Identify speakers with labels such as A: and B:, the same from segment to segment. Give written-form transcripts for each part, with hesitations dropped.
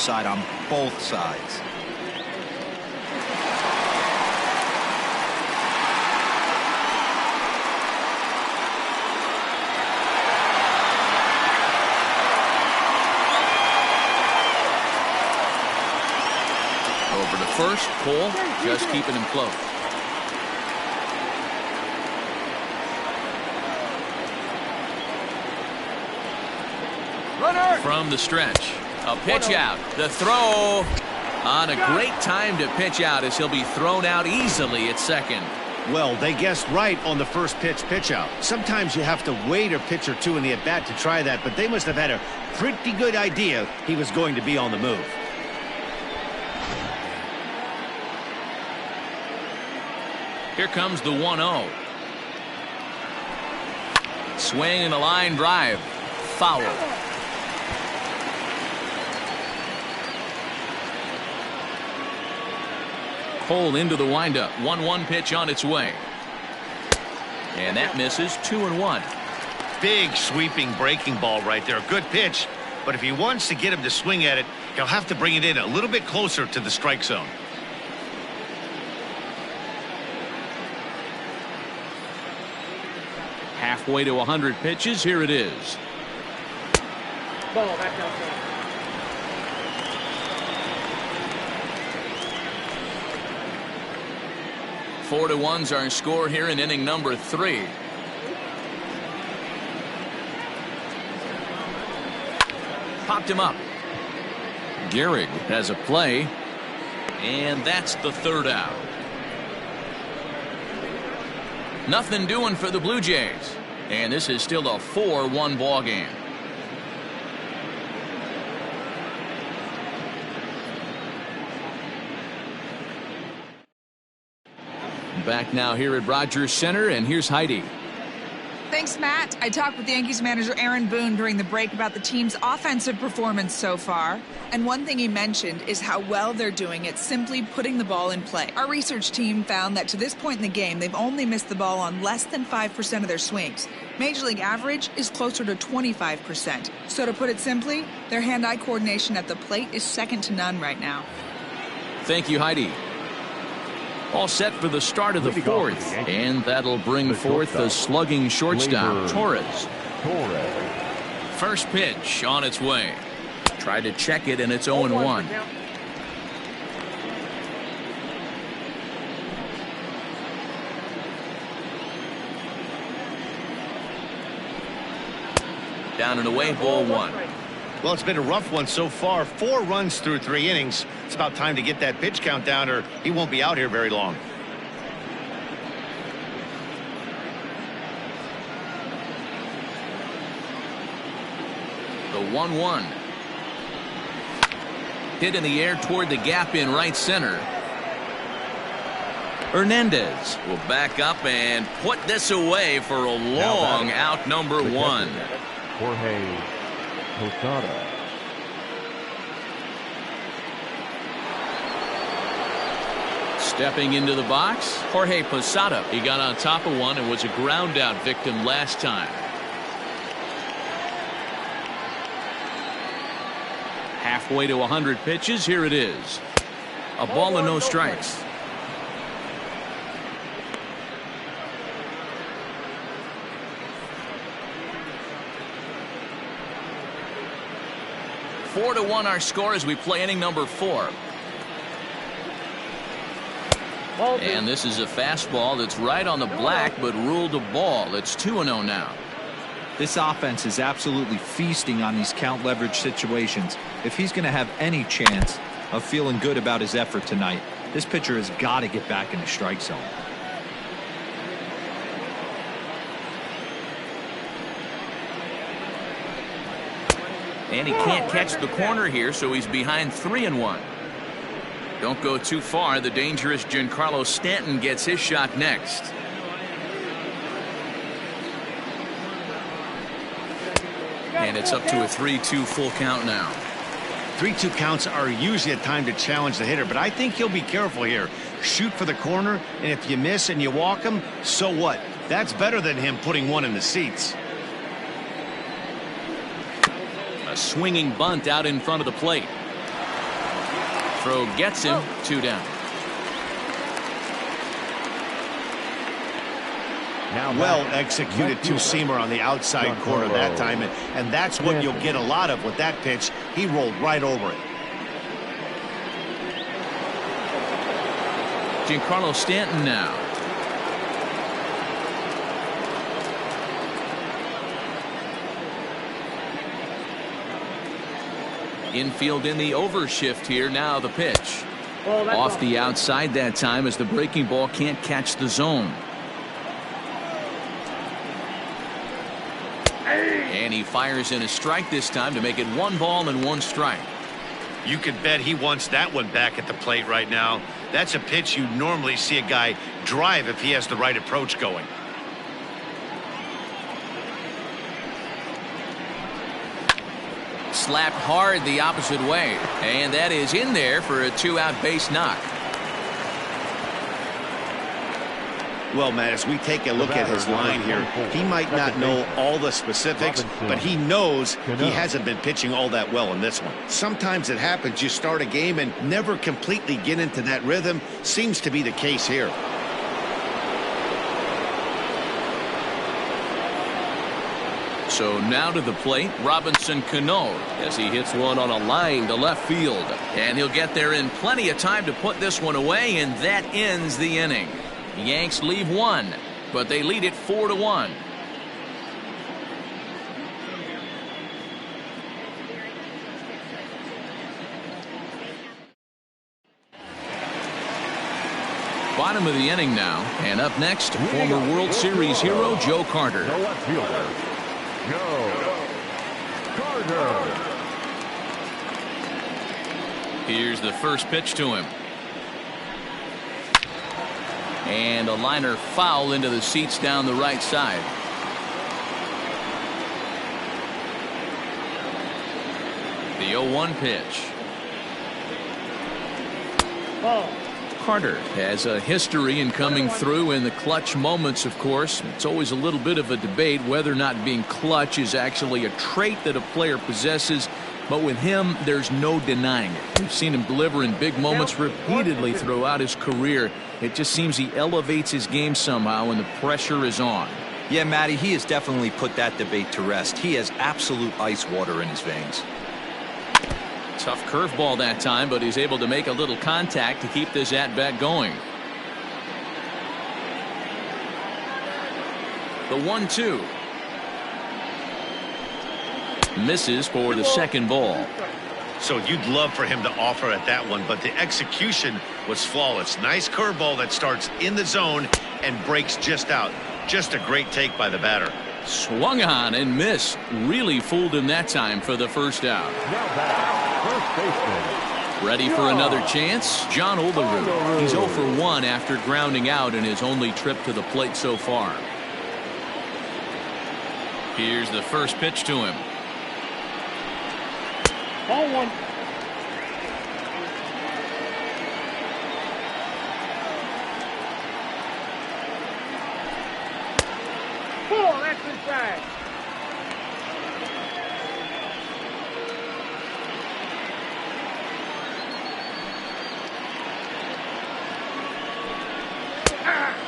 A: upside on both sides.
B: Over to first, Cole just keeping him close.
C: Runner.
B: From the stretch, a pitch out. The throw on a great time to pitch out as he'll be thrown out easily at second.
D: Well, they guessed right on the first pitch out. Sometimes you have to wait a pitch or two in the at-bat to try that, but they must have had a pretty good idea he was going to be on the move.
B: Here comes the 1-0. Swing and a line drive. Foul. Cole into the windup. 1-1 pitch on its way. And that misses. 2-1.
D: Big sweeping breaking ball right there. Good pitch. But if he wants to get him to swing at it, he'll have to bring it in a little bit closer to the strike zone.
B: Halfway to 100 pitches. Here it is.
C: Ball back outside.
B: 4-1's our score here in inning number 3. Popped him up. Gehrig has a play, and that's the third out. Nothing doing for the Blue Jays, and this is still a 4-1 ball game. Back now here at Rogers Center, and here's Heidi.
E: Thanks, Matt. I talked with Yankees manager Aaron Boone during the break about the team's offensive performance so far. And one thing he mentioned is how well they're doing at simply putting the ball in play. Our research team found that to this point in the game, they've only missed the ball on less than 5% of their swings. Major League average is closer to 25%. So to put it simply, their hand-eye coordination at the plate is second to none right now.
B: Thank you, Heidi. All set for the start of the fourth, and that'll bring forth the slugging shortstop, Torres. First pitch on its way. Try to check it, and it's 0-1. Down and away, ball 1.
D: Well, it's been a rough one so far. 4 runs through 3 innings. It's about time to get that pitch count down, or he won't be out here very long.
B: The 1-1. Hit in the air toward the gap in right center. Hernandez will back up and put this away for a long out, number 1.
F: Jorge Posada.
B: Stepping into the box, Jorge Posada. He got on top of one and was a ground out victim last time. Halfway to 100 pitches. Here it is. A ball and no strikes. Four to 1 our score as we play inning number 4. And this is a fastball that's right on the black but ruled a ball. It's 2-0 now.
A: This offense is absolutely feasting on these count leverage situations. If he's going to have any chance of feeling good about his effort tonight, this pitcher has got to get back in the strike zone.
B: And he can't catch the corner here, so he's behind 3-1. Don't go too far. The dangerous Giancarlo Stanton gets his shot next. And it's up to a 3-2 full count now.
D: 3-2 counts are usually a time to challenge the hitter, but I think he'll be careful here. Shoot for the corner, and if you miss and you walk him, so what? That's better than him putting one in the seats.
B: A swinging bunt out in front of the plate. Throw gets him. 2 down.
D: Well executed two-seamer on the outside corner that time, and that's what you'll get a lot of with that pitch. He rolled right over it.
B: Giancarlo Stanton now. Infield in the overshift here. Now the pitch. Off the outside that time as the breaking ball can't catch the zone. And he fires in a strike this time to make it 1 ball and 1 strike.
D: You can bet he wants that one back at the plate right now. That's a pitch you normally see a guy drive if he has the right approach going.
B: Slapped hard the opposite way, and that is in there for a 2-out base knock.
D: Well, Matt, as we take a look at his line here, he might not know all the specifics, but he knows he hasn't been pitching all that well in this one. Sometimes it happens. You start a game and never completely get into that rhythm. Seems to be the case here.
B: So now to the plate, Robinson Cano, as he hits one on a line to left field. And he'll get there in plenty of time to put this one away, and that ends the inning. The Yanks leave 1, but they lead it 4-1. Bottom of the inning now, and up next, former World Series hero Joe Carter.
F: The left fielder, Joe Carter.
B: Here's the first pitch to him. And a liner foul into the seats down the right side. The 0-1 pitch. Carter has a history in coming through in the clutch moments, of course. It's always a little bit of a debate whether or not being clutch is actually a trait that a player possesses. But with him, there's no denying it. We've seen him deliver in big moments repeatedly throughout his career. It just seems he elevates his game somehow when the pressure is on.
A: Yeah, Matty, he has definitely put that debate to rest. He has absolute ice water in his veins.
B: Tough curveball that time, but he's able to make a little contact to keep this at-bat going. The 1-2. Misses for the second ball.
D: So you'd love for him to offer at that one, but the execution was flawless. Nice curveball that starts in the zone and breaks just out. Just a great take by the batter.
B: Swung on and missed. Really fooled him that time for the first out.
F: Now back, first baseman.
B: Ready for another chance? John Olerud. He's 0 for 1 after grounding out in his only trip to the plate so far. Here's the first pitch to him.
C: Ball 1. That's inside.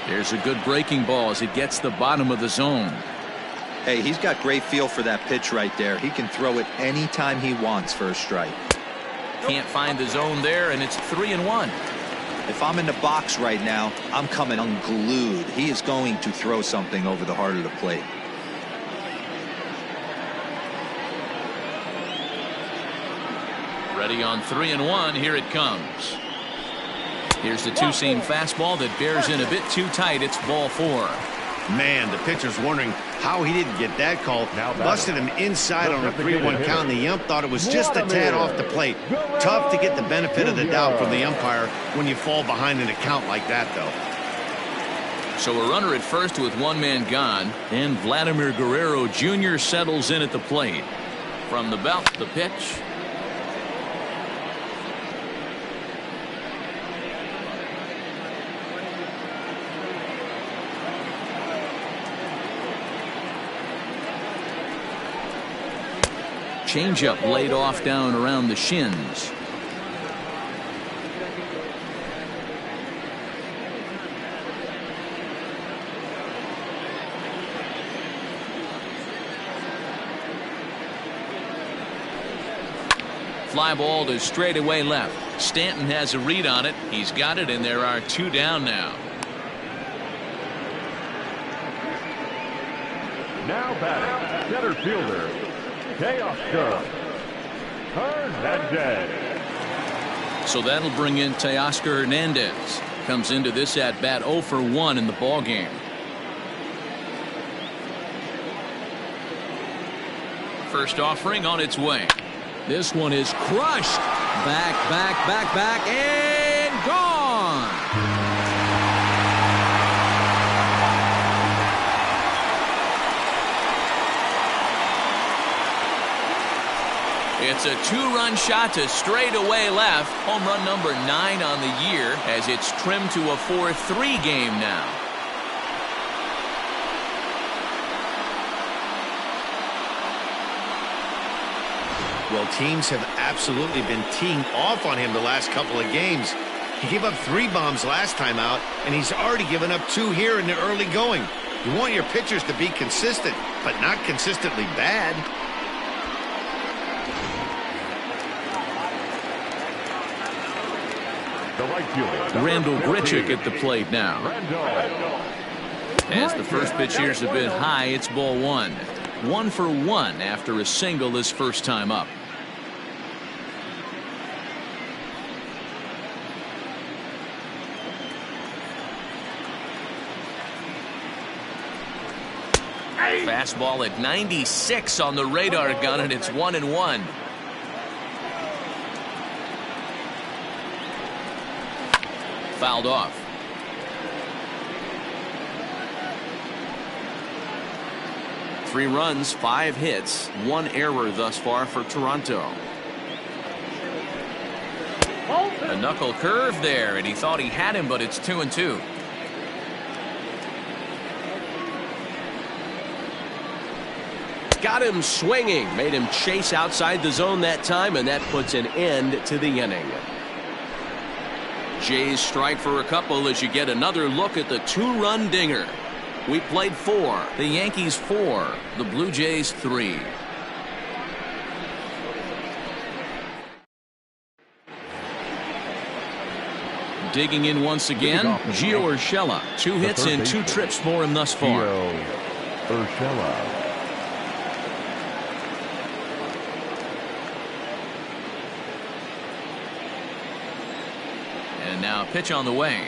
B: There's a good breaking ball as it gets the bottom of the zone.
A: Hey, he's got great feel for that pitch right there. He can throw it anytime he wants for a strike.
B: Can't find the zone there, and it's 3-1.
A: If I'm in the box right now, I'm coming unglued. He is going to throw something over the heart of the plate.
B: Ready on 3-1. Here it comes. Here's the two-seam fastball that bears in a bit too tight. It's ball 4.
D: Man, the pitcher's wondering how he didn't get that call. Busted him inside on a 3-1 count, and the ump thought it was just a tad off the plate. Tough to get the benefit of the doubt from the umpire when you fall behind in a count like that, though.
B: So a runner at first with one man gone, and Vladimir Guerrero Jr. settles in at the plate. From the belt, the pitch. Changeup laid off down around the shins. Fly ball to straightaway left. Stanton has a read on it. He's got it, and there are 2 down now.
F: Now batting, center fielder, Teoscar Hernandez.
B: So that'll bring in Teoscar Hernandez. Comes into this at bat 0 for 1 in the ball game. First offering on its way. This one is crushed. Back, and gone. It's a 2-run shot to straightaway left. Home run number 9 on the year as it's trimmed to a 4-3 game now.
D: Well, teams have absolutely been teeing off on him the last couple of games. He gave up 3 bombs last time out, and he's already given up 2 here in the early going. You want your pitchers to be consistent, but not consistently bad.
F: The right fielder,
B: Randall Grichuk at the plate now. As the first pitch here's a bit high, it's ball 1. 1 for 1 after a single his first time up. Fastball at 96 on the radar gun, and it's 1-1. Fouled off. Three runs, 5 hits, 1 error thus far for Toronto. A knuckle curve there, and he thought he had him, but it's 2-2.
G: Got him swinging, made him chase outside the zone that time, and that puts an end to the inning. Jays strike for a couple as you get another look at the 2-run dinger. We played 4.
B: The Yankees 4. The Blue Jays 3. Digging in once again, Gio Urshela. 2 hits and 2 trips for him thus far.
F: Gio Urshela.
B: And now pitch on the way.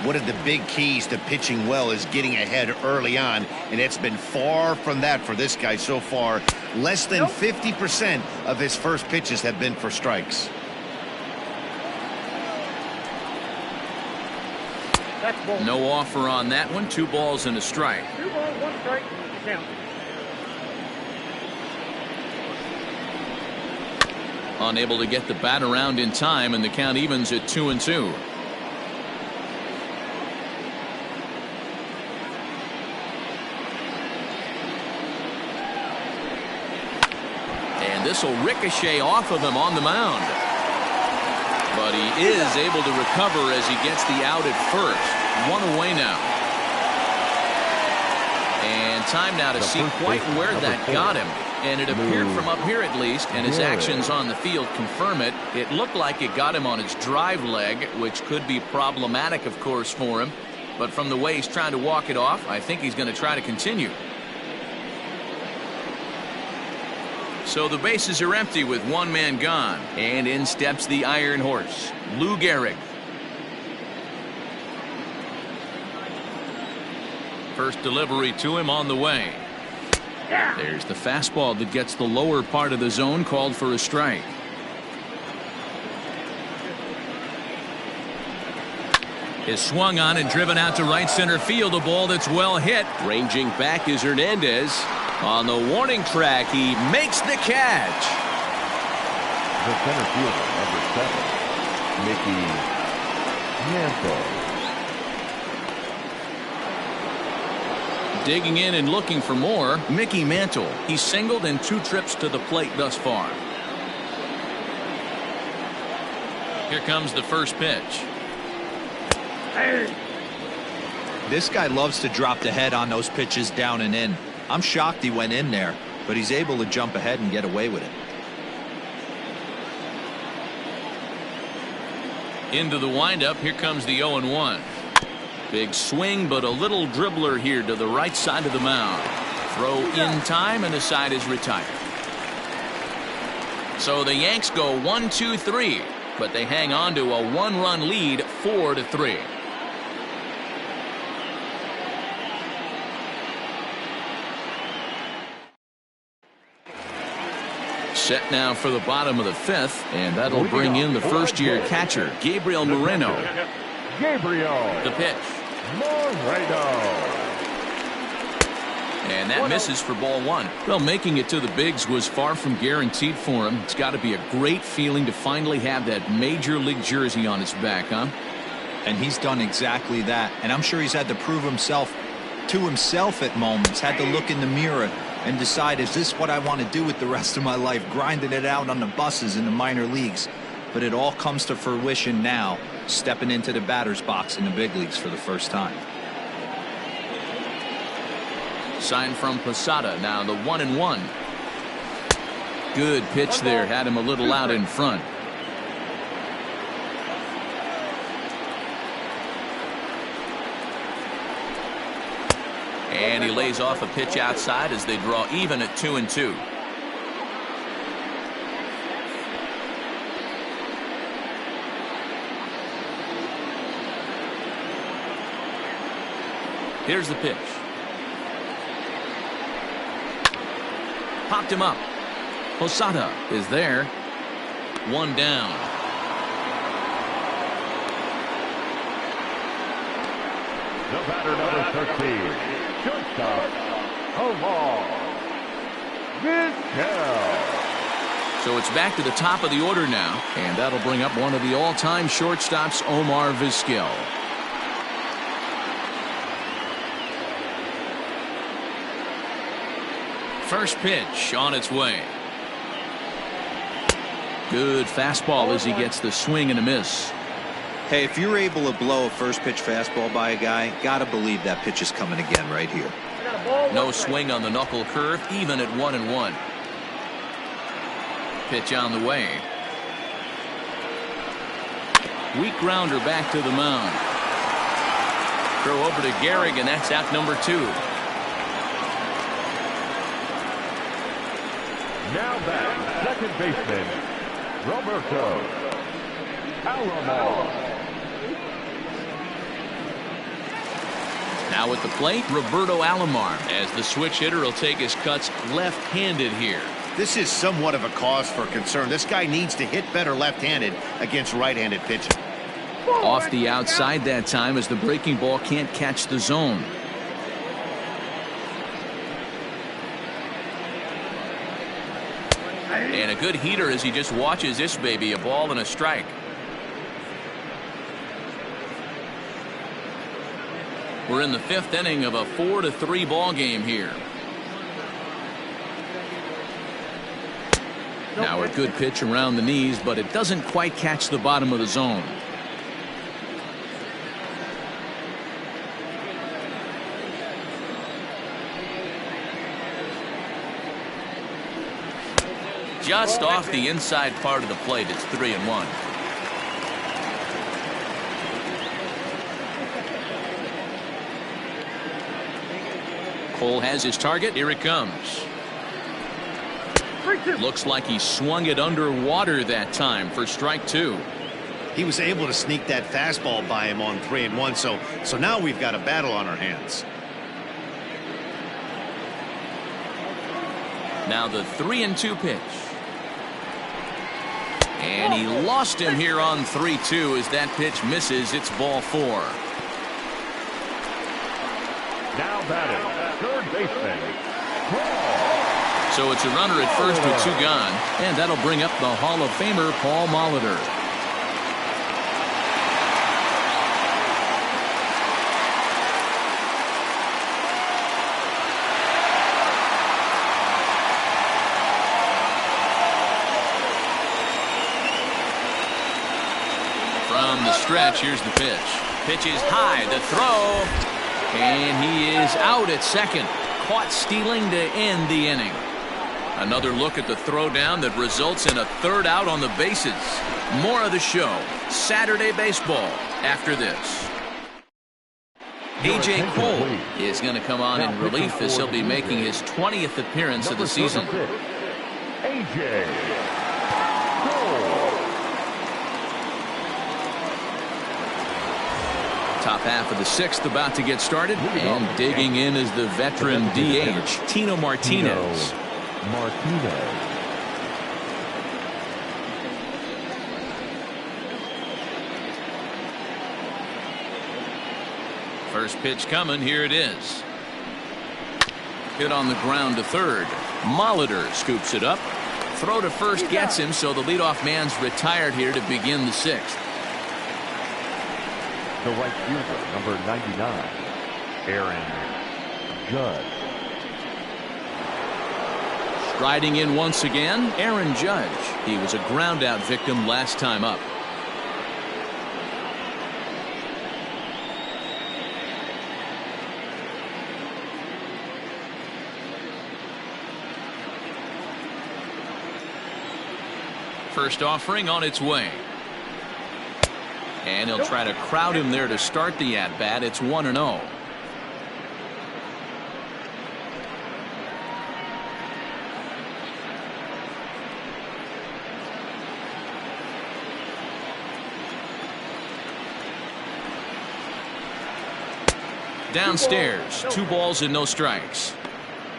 D: One of the big keys to pitching well is getting ahead early on, and it's been far from that for this guy so far. Less than 50% of his first pitches have been for strikes.
B: No offer on that one. 2 balls and a strike.
C: 2 balls, 1 strike. Count.
B: Unable to get the bat around in time, and the count evens at 2-2. And this will ricochet off of him on the mound. But he is able to recover as he gets the out at first. 1 away now. And time now to see quite where that got him. And it appeared from up here at least, and his actions on the field confirm it. It looked like it got him on his drive leg, which could be problematic, of course, for him. But from the way he's trying to walk it off, I think he's going to try to continue. So the bases are empty with 1 man gone. And in steps the Iron Horse, Lou Gehrig. First delivery to him on the way. There's the fastball that gets the lower part of the zone, called for a strike. Is swung on and driven out to right center field. A ball that's well hit.
G: Ranging back is Hernandez. On the warning track, he makes the catch.
F: The center fielder, number 7, Mickey Mantle.
B: Digging in and looking for more, Mickey Mantle. He's singled in 2 trips to the plate thus far. Here comes the first pitch.
A: This guy loves to drop the head on those pitches down and in. I'm shocked he went in there. but he's able to jump ahead and get away with it.
B: Into the windup. Here comes the 0-1. Big swing, but a little dribbler here to the right side of the mound. Throw in time, and the side is retired. So the Yanks go 1-2-3, but they hang on to a 1-run lead, 4-3. Set now for the bottom of the 5th, and that'll bring in the first-year catcher, Gabriel Moreno. The pitch. And that misses for ball 1. Well, making it to the bigs was far from guaranteed for him. It's got to be a great feeling to finally have that major league jersey on his back, huh?
A: And he's done exactly that. And I'm sure he's had to prove himself to himself at moments, had to look in the mirror and decide, is this what I want to do with the rest of my life, grinding it out on the buses in the minor leagues. But it all comes to fruition now, stepping into the batter's box in the big leagues for the first time.
B: Sign from Posada, now the 1-1. Good pitch there, had him a little out in front. And he lays off a pitch outside as they draw even at 2-2. Here's the pitch. Popped him up. Posada is there. 1 down.
F: The batter, number 13, shortstop, Omar Vizquel.
B: So it's back to the top of the order now, and that'll bring up one of the all-time shortstops, Omar Vizquel. First pitch on its way. Good fastball as he gets the swing and a miss.
A: Hey, if you're able to blow a first pitch fastball by a guy, gotta believe that pitch is coming again right here.
B: No swing on the knuckle curve, even at 1-1. Pitch on the way. Weak grounder back to the mound. Throw over to Gehrig, and that's out number 2.
F: Now back, second baseman, Roberto Alomar.
B: Now at the plate, Roberto Alomar, as the switch hitter will take his cuts left-handed here.
D: This is somewhat of a cause for concern. This guy needs to hit better left-handed against right-handed pitching.
B: Off the outside that time as the breaking ball can't catch the zone. And a good heater as he just watches this baby, a ball and a strike. We're in the 5th inning of a 4-3 ball game here. Now a good pitch around the knees, but it doesn't quite catch the bottom of the zone. Just off the inside part of the plate. It's 3-1. Cole has his target. Here it comes. Looks like he swung it underwater that time for strike 2.
D: He was able to sneak that fastball by him on 3-1. So now we've got a battle on our hands.
B: Now the 3-2 pitch. And he lost him here on 3-2 as that pitch misses. It's ball 4.
F: Now batting, third baseman,
B: So it's a runner at first with 2 gone, and that'll bring up the Hall of Famer Paul Molitor. From the stretch, here's the pitch. Pitch is high, the throw, and he is out at second. Caught stealing to end the inning. Another look at the throwdown that results in a third out on the bases. More of the show. Saturday baseball after this. A.J. Cole is going to come on in relief as he'll be making his 20th appearance of the season.
F: A.J.
B: Top half of the sixth about to get started, and digging in is the veteran DH, Tino Martinez. First pitch coming. Here it is. Hit on the ground to third. Molitor scoops it up. Throw to first gets him, so the leadoff man's retired here to begin the sixth.
F: The right fielder, number 99, Aaron Judge.
B: Striding in once again, Aaron Judge. He was a ground-out victim last time up. First offering on its way. And he'll try to crowd him there to start the at-bat. It's 1-0. Downstairs, 2 balls and no strikes.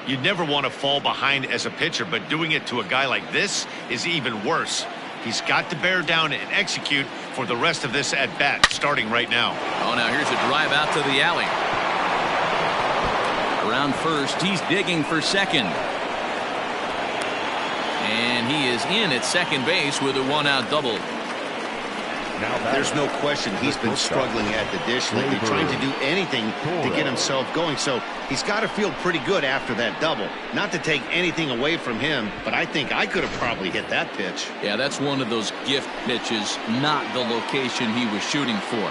D: You'd never want to fall behind as a pitcher, but doing it to a guy like this is even worse. He's got to bear down and execute for the rest of this at-bat, starting right now.
B: Oh, now here's a drive out to the alley. Around first, he's digging for second. And he is in at second base with a 1-out double.
D: There's no question he's been struggling at the dish lately, trying to do anything to get himself going. So he's got to feel pretty good after that double. Not to take anything away from him, but I think I could have probably hit that pitch.
B: Yeah, that's one of those gift pitches, not the location he was shooting for.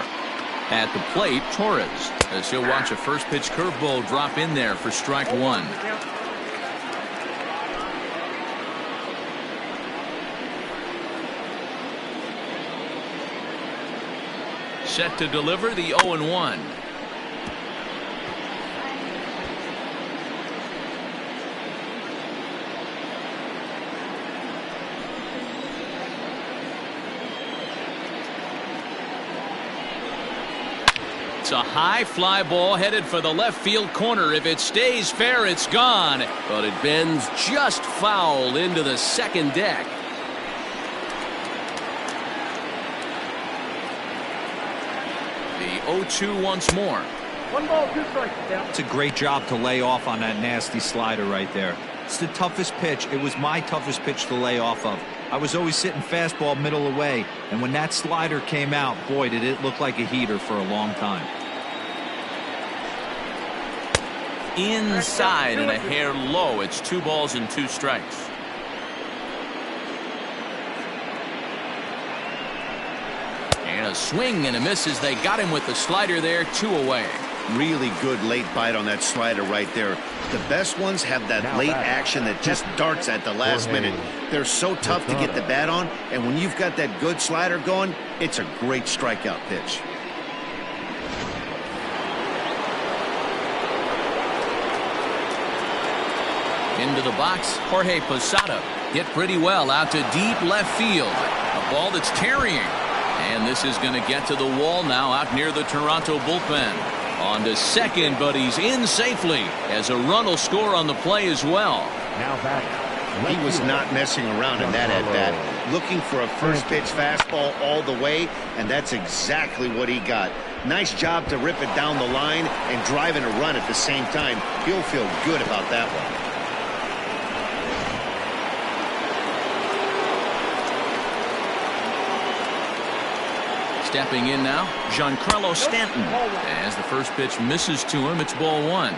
B: At the plate, Torres, as he'll watch a first pitch curveball drop in there for strike 1. Set to deliver the 0-1. It's a high fly ball headed for the left field corner. If it stays fair, it's gone. But it bends just foul into the second deck. The 0-2 once more.
C: 1 ball, 2 strikes.
A: It's a great job to lay off on that nasty slider right there. It's the toughest pitch. It was my toughest pitch to lay off of. I was always sitting fastball middle away, and when that slider came out, boy, did it look like a heater for a long time.
B: Inside and a hair low. It's 2 balls and 2 strikes. And a swing and a miss as they got him with the slider there. 2 away.
D: Really good late bite on that slider right there. The best ones have that late action that just darts at the last minute. They're so tough to get the bat on, and when you've got that good slider going, it's a great strikeout pitch.
B: Into the box, Jorge Posada hit pretty well out to deep left field. A ball that's tarrying. And this is going to get to the wall now out near the Toronto bullpen. On to second, but he's in safely as a run will score on the play as well.
D: He was not messing around in that at-bat. Looking for a first pitch fastball all the way, and that's exactly what he got. Nice job to rip it down the line and drive in a run at the same time. He'll feel good about that one.
B: Stepping in now, Giancarlo Stanton. As the first pitch misses to him, it's ball 1.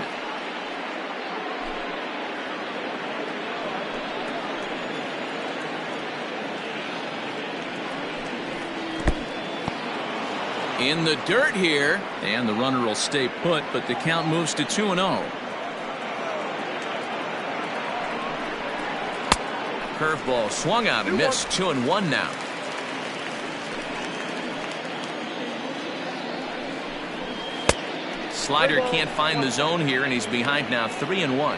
B: In the dirt here, and the runner will stay put, but the count moves to 2-0. Curveball swung out and missed. 2-1 now. Slider can't find the zone here, and he's behind now 3-1.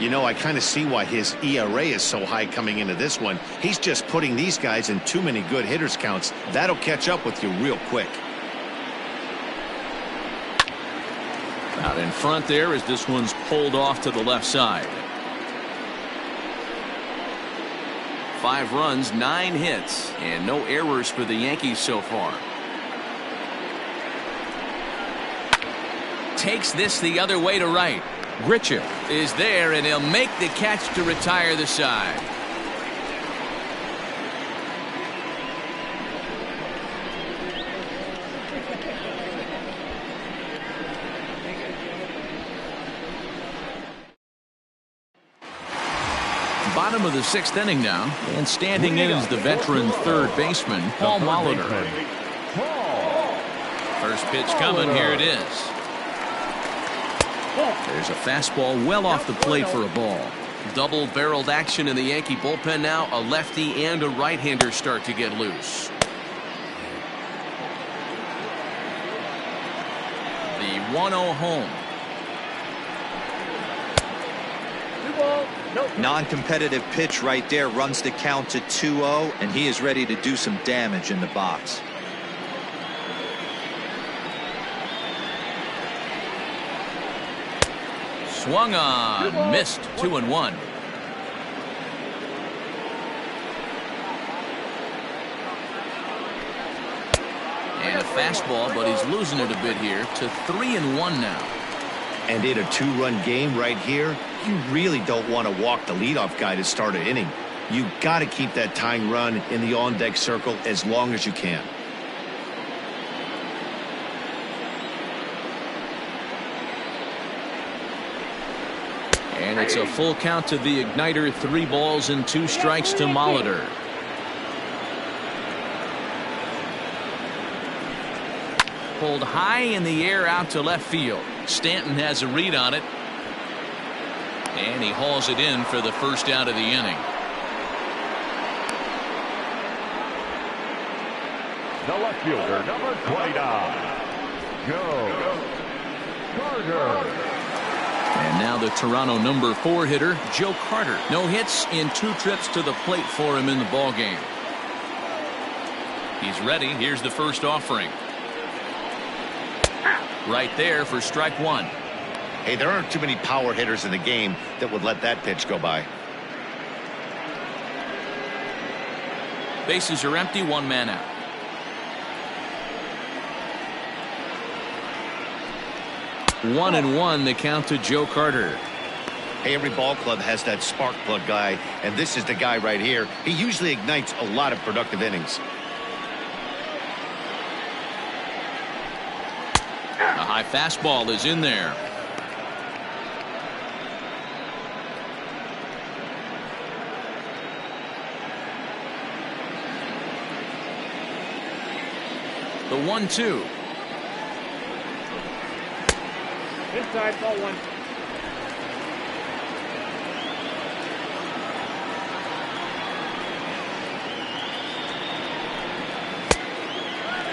D: You know, I kind of see why his ERA is so high coming into this one. He's just putting these guys in too many good hitters counts. That'll catch up with you real quick.
B: Out in front there as this one's pulled off to the left side. 5 runs, 9 hits, and no errors for the Yankees so far. Takes this the other way to right. Grichuk is there, and he'll make the catch to retire the side. Bottom of the 6th inning now, and standing in is the veteran third baseman, Paul Molitor. First pitch coming, here it is. There's a fastball well off the plate for a ball. Double-barreled action in the Yankee bullpen now. A lefty and a right-hander start to get loose. The 1-0 home.
A: Non-competitive pitch right there, runs the count to 2-0, and he is ready to do some damage in the box.
B: Swung on, missed. 2-1. And a fastball, but he's losing it a bit here to 3-1 now.
D: And in a 2-run game right here, you really don't want to walk the leadoff guy to start an inning. You got to keep that tying run in the on-deck circle as long as you can.
B: And it's a full count to the igniter. 3 balls and 2 strikes to Molitor. Pulled high in the air out to left field. Stanton has a read on it. And he hauls it in for the first out of the inning.
F: The left fielder, number 29, Joe Carter.
B: And now the Toronto number 4 hitter, Joe Carter. No hits in 2 trips to the plate for him in the ballgame. He's ready. Here's the first offering. Right there for strike 1.
D: Hey, there aren't too many power hitters in the game that would let that pitch go by.
B: Bases are empty, 1 man out. One and one, the count to Joe Carter.
D: Hey, every ball club has that spark plug guy, and this is the guy right here. He usually ignites a lot of productive innings.
B: A high fastball is in there. The 1-2.
C: Inside, ball 1.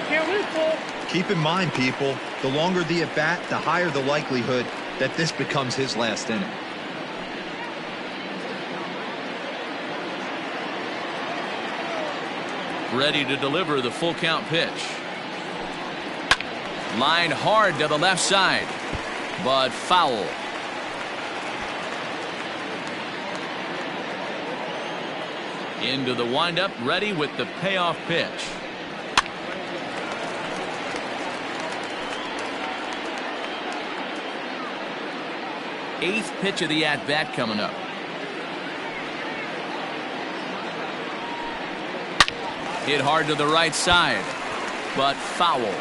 C: Can't lose, Paul.
A: Keep in mind, people, the longer the at-bat, the higher the likelihood that this becomes his last inning.
B: Ready to deliver the full count pitch. Line hard to the left side, but foul. Into the windup, ready with the payoff pitch. Eighth pitch of the at-bat coming up. Hit hard to the right side, but foul.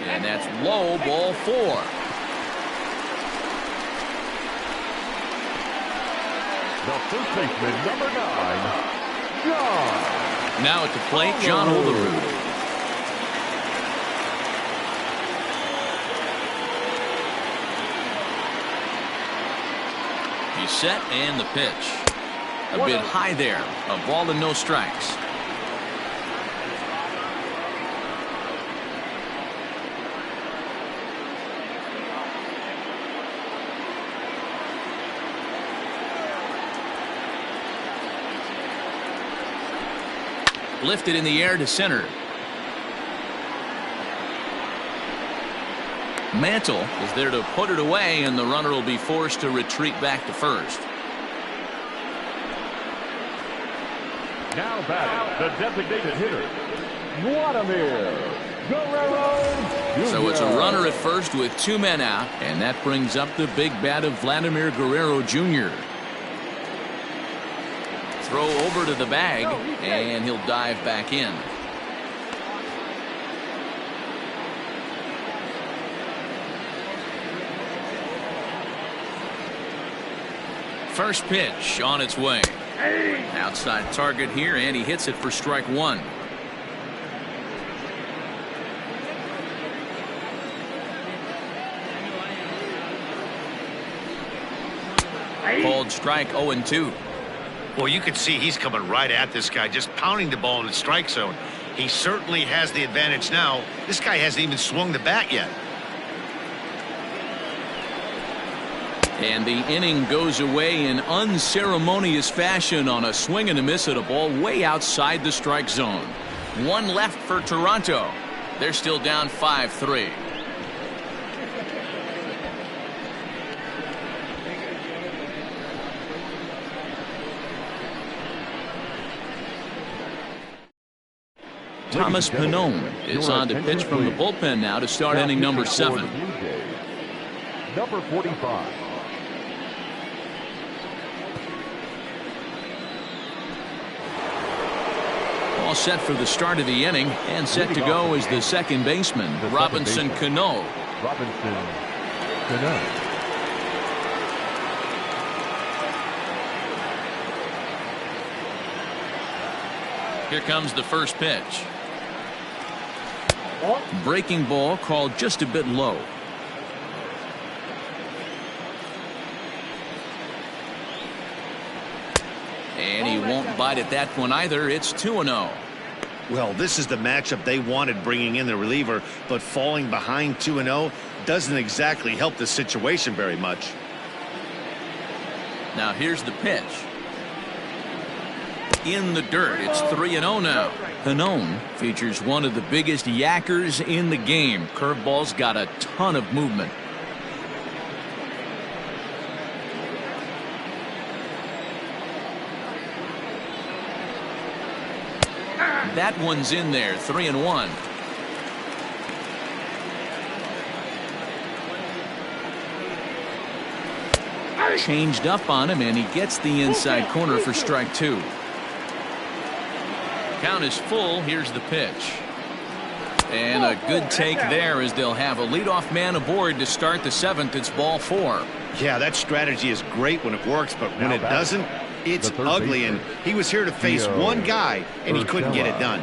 B: And that's low, ball 4.
F: The first baseman, number 9, John.
B: Now at the plate, John Olerud. He's set, and the pitch. A bit high there. A ball and no strikes. Lifted in the air to center. Mantle is there to put it away, and the runner will be forced to retreat back to first.
F: Now back, the designated hitter, Vladimir Guerrero.
B: So it's a runner at first with 2 men out, and that brings up the big bat of Vladimir Guerrero Jr. Throw over to the bag, and he'll dive back in. First pitch on its way. Outside target here, and he hits it for strike 1. Called strike 0-2.
D: Well, you can see he's coming right at this guy, just pounding the ball in the strike zone. He certainly has the advantage now. This guy hasn't even swung the bat yet.
B: And the inning goes away in unceremonious fashion on a swing and a miss at a ball way outside the strike zone. 1 left for Toronto. They're still down 5-3. Thomas Pannone is on to pitch from the bullpen now to start inning number 7.
F: Number 45.
B: All set for the start of the inning, and set to go is the second baseman, Robinson Cano.
F: Robinson Cano.
B: Here comes the first pitch. Breaking ball called just a bit low. And he won't bite at that one either. It's 2-0.
D: Well, this is the matchup they wanted, bringing in the reliever, but falling behind 2-0 doesn't exactly help the situation very much.
B: Now here's the pitch. In the dirt. It's 3-0 now. Pannone features one of the biggest yackers in the game. Curveball's got a ton of movement. That one's in there. 3-1. Changed up on him, and he gets the inside corner for strike 2. Count is full. Here's the pitch. And a good take there, as they'll have a leadoff man aboard to start the 7th. It's ball 4.
D: Yeah, that strategy is great when it works, but when it doesn't, it's ugly. And he was here to face one guy, and he couldn't get it done.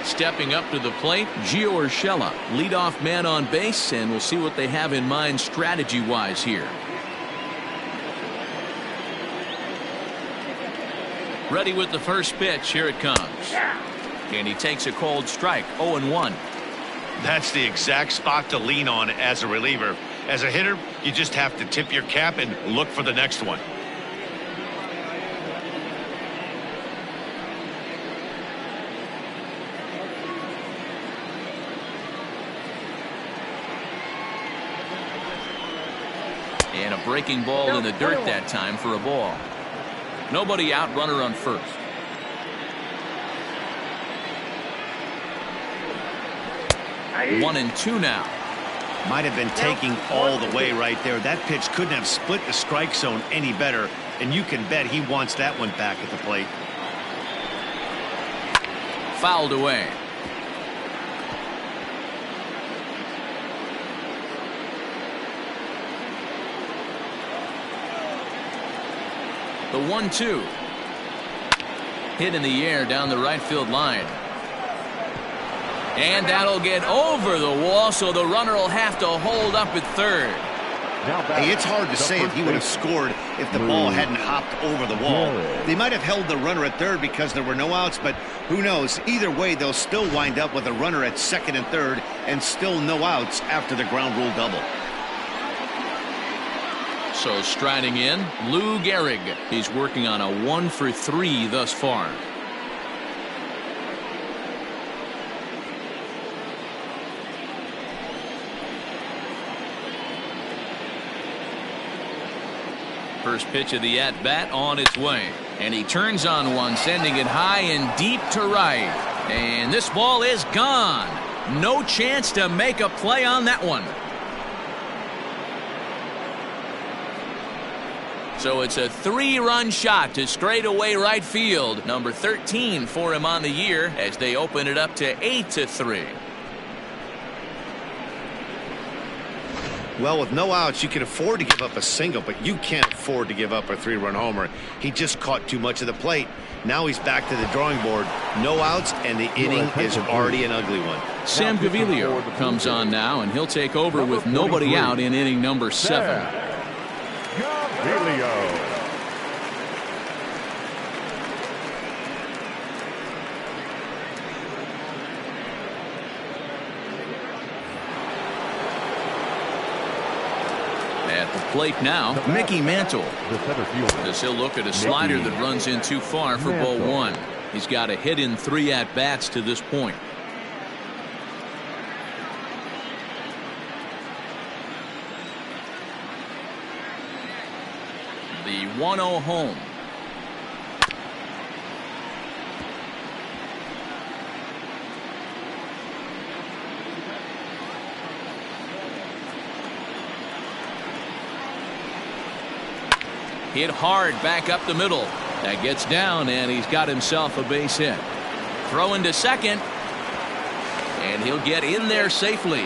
B: Stepping up to the plate, Gio Urshela, leadoff man on base, and we'll see what they have in mind strategy-wise here. Ready with the first pitch. Here it comes. And he takes a cold strike. 0-1.
D: That's the exact spot to lean on as a reliever. As a hitter, you just have to tip your cap and look for the next one.
B: And a breaking ball in the dirt that time for a ball. Nobody out, runner on first. One and two now.
D: Might have been taking all the way right there. That pitch couldn't have split the strike zone any better, and you can bet he wants that one back at the plate.
B: Fouled away. The 1-2. Hit in the air down the right field line. And that'll get over the wall, so the runner will have to hold up at third.
D: Hey, it's hard to say if he would have scored if the ball hadn't hopped over the wall. They might have held the runner at third because there were no outs, but who knows? Either way, they'll still wind up with a runner at second and third and still no outs after the ground rule double.
B: So striding in, Lou Gehrig. He's working on a 1-for-3 thus far. First pitch of the at-bat on its way. And he turns on one, sending it high and deep to right. And this ball is gone. No chance to make a play on that one. So it's a 3-run shot to straightaway right field. Number 13 for him on the year as they open it up to 8-3.
D: Well, with no outs, you can afford to give up a single, but you can't afford to give up a 3-run homer. He just caught too much of the plate. Now he's back to the drawing board. No outs, and the inning is already an ugly one.
B: Sam Gaviglio comes on now, and he'll take over with nobody out in inning number 7.
F: Gaviglio.
B: At the plate now, Mickey Mantle.
F: The center fielder.
B: As he'll look at a slider that runs in too far for ball 1. He's got a hit in 3 at-bats to this point. The 1-0 home. Hit hard back up the middle. That gets down, and he's got himself a base hit. Throw into second, and he'll get in there safely.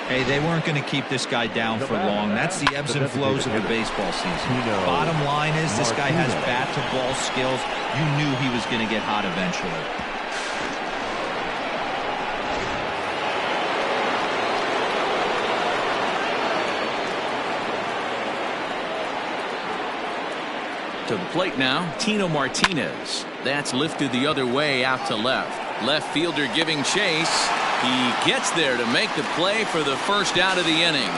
A: Hey, they weren't going to keep this guy down for long. That's the ebbs and flows of the baseball season. Bottom line is this guy has bat-to-ball skills. You knew he was going to get hot eventually.
B: To the plate now, Tino Martinez. That's lifted the other way out to left. Left fielder giving chase. He gets there to make the play for the first out of the inning.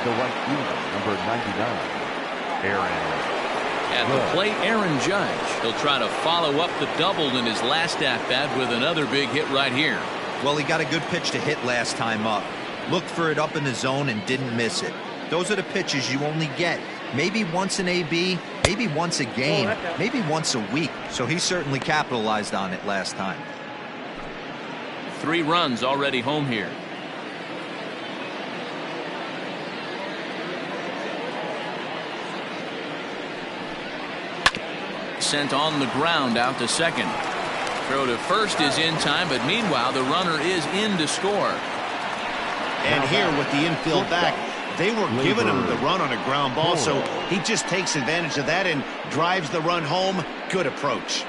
F: The right fielder, number 99, Aaron.
B: At the plate, Aaron Judge. He'll try to follow up the double in his last at-bat with another big hit right here.
A: Well, he got a good pitch to hit last time up. Looked for it up in the zone and didn't miss it. Those are the pitches you only get. Maybe once an AB, maybe once a game, maybe once a week. So he certainly capitalized on it last time.
B: 3 runs already home here. Sent on the ground out to second. Throw to first is in time, but meanwhile the runner is in to score.
D: And here with the infield back, they were giving him the run on a ground ball, so he just takes advantage of that and drives the run home. Good approach.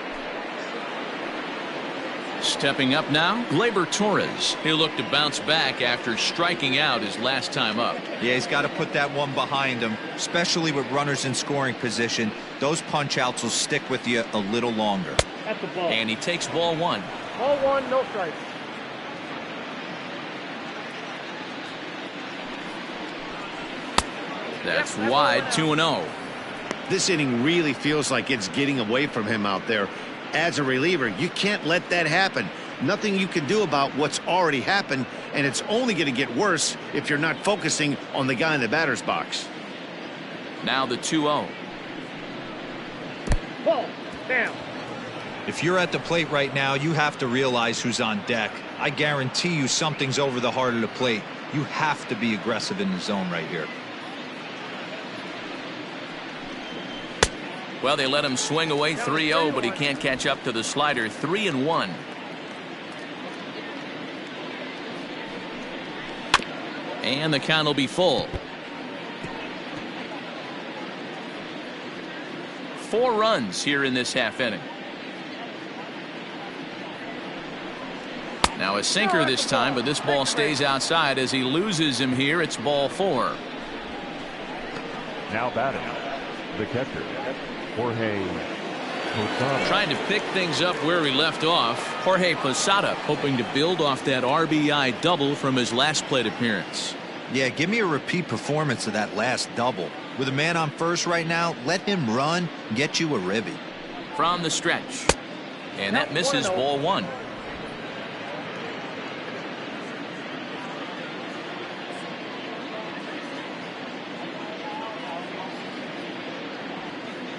B: Stepping up now, Gleyber Torres. He'll look to bounce back after striking out his last time up.
A: Yeah, he's got to put that one behind him, especially with runners in scoring position. Those punch-outs will stick with you a little longer.
C: At the ball.
B: And he takes ball 1.
C: Ball 1, no strikes.
B: That's wide, 2-0.
D: This inning really feels like it's getting away from him out there. As a reliever, you can't let that happen. Nothing you can do about what's already happened, and it's only going to get worse if you're not focusing on the guy in the batter's box.
B: Now the 2-0.
C: Ball. Down.
A: If you're at the plate right now, you have to realize who's on deck. I guarantee you something's over the heart of the plate. You have to be aggressive in the zone right here.
B: Well, they let him swing away 3-0, but he can't catch up to the slider. 3-1. And the count will be full. 4 runs here in this half inning. Now a sinker this time, but this ball stays outside as he loses him here. It's ball 4.
F: Now batting, the catcher, Jorge Posada.
B: Trying to pick things up where he left off. Jorge Posada hoping to build off that RBI double from his last plate appearance.
A: Yeah, give me a repeat performance of that last double. With a man on first right now, let him run, get you a ribby.
B: From the stretch. And that misses ball 1.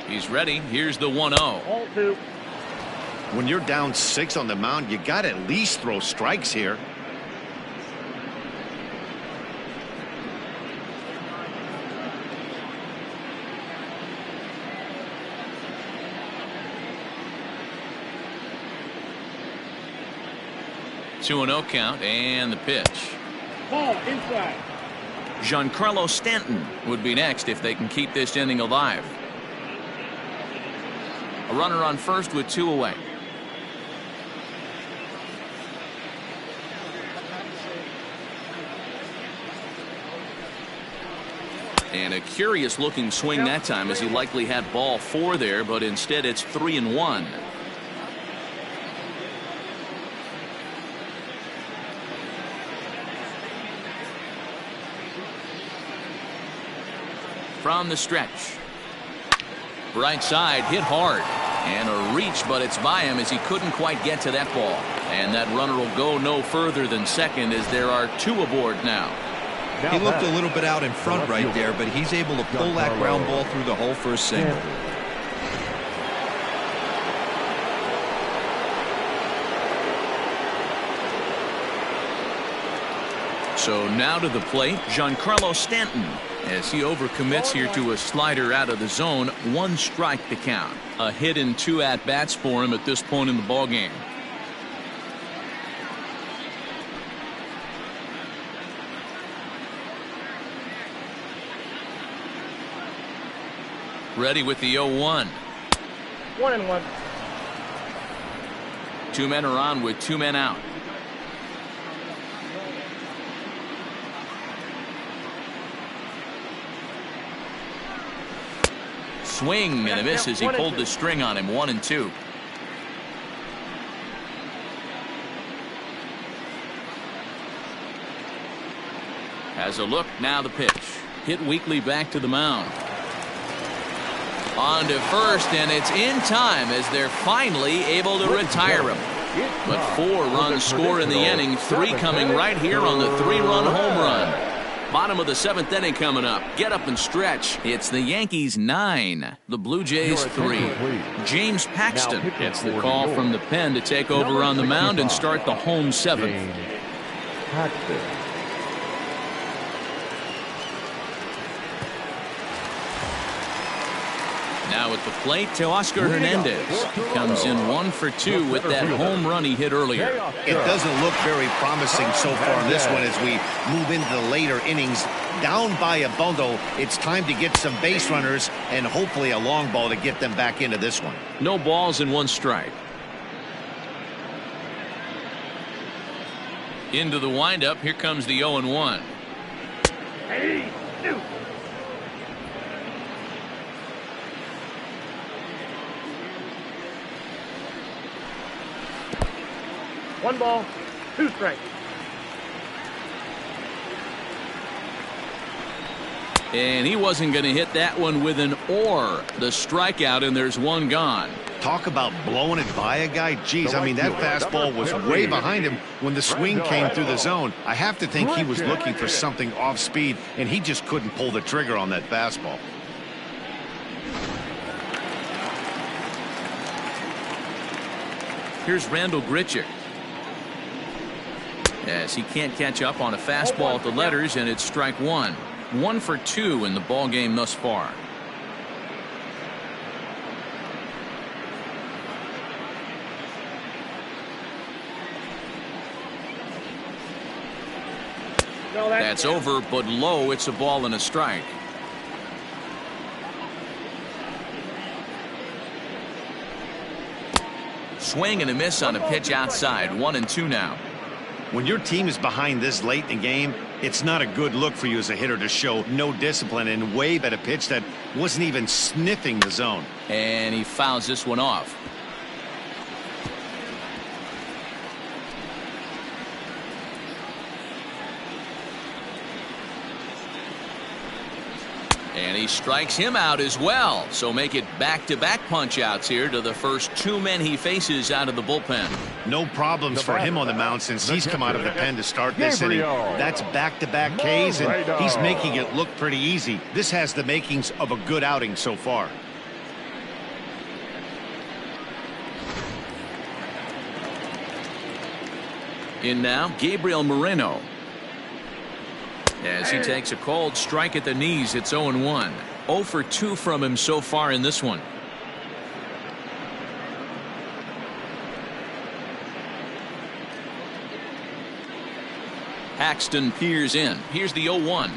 B: He's ready. Here's the 1-0.
D: When you're down 6 on the mound, you got to at least throw strikes here.
B: Two and 0 count, and the pitch.
C: Ball inside.
B: Giancarlo Stanton would be next if they can keep this inning alive. A runner on first with 2 away. And a curious looking swing that time, as he likely had ball 4 there, but instead it's 3-1. From the stretch. Right side, hit hard. And a reach, but it's by him as he couldn't quite get to that ball. And that runner will go no further than second, as there are 2 aboard now.
A: He looked a little bit out in front right there, but he's able to pull that ground ball through the hole for a single.
B: So now to the plate, Giancarlo Stanton, as he overcommits here to a slider out of the zone. 1 strike to count. A hit in 2 at-bats for him at this point in the ballgame. Ready with the 0-1.
C: 1-1.
B: 2 men are on with 2 men out. Swing and a miss as he pulled the string on him. 1-2. Has a look. Now the pitch. Hit weakly back to the mound. On to first, and it's in time as they're finally able to retire him. But 4 runs score in the inning. 3 coming right here on the 3-run home run. Bottom of the 7th inning coming up. Get up and stretch. It's the Yankees 9, the Blue Jays 3. James Paxton gets the call from the pen to take over on the mound and start the home 7th. Now at the plate, Teoscar Hernandez. He comes in 1 for 2 with that home run he hit earlier.
D: It doesn't look very promising so far in this one as we move into the later innings. Down by a bundle, it's time to get some base runners and hopefully a long ball to get them back into this one.
B: No balls and 1 strike. Into the windup. Here comes the 0-1.
C: Hey, shoot. 1 ball, 2 strikes.
B: And he wasn't going to hit that one with an or. The strikeout, and there's 1 gone.
D: Talk about blowing it by a guy. Geez, I mean, that fastball was way behind him when the swing came through the zone. I have to think he was looking for something off speed, and he just couldn't pull the trigger on that fastball.
B: Here's Randall Grichuk. As he can't catch up on a fastball at the letters, and it's strike 1. 1 for 2 in the ball game thus far. That's over, but low. It's a ball and a strike. Swing and a miss on a pitch outside. 1-2 now.
D: When your team is behind this late in the game, it's not a good look for you as a hitter to show no discipline and wave at a pitch that wasn't even sniffing the zone.
B: And he fouls this one off. And he strikes him out as well. So make it back-to-back punch-outs here to the first 2 men he faces out of the bullpen.
D: No problems for him on the mound since he's come out of the pen to start this inning. That's back-to-back Ks, and he's making it look pretty easy. This has the makings of a good outing so far.
B: In now, Gabriel Moreno. As he takes a cold strike at the knees, it's 0-1. 0 for 2 from him so far in this one. Paxton peers in. Here's the 0-1.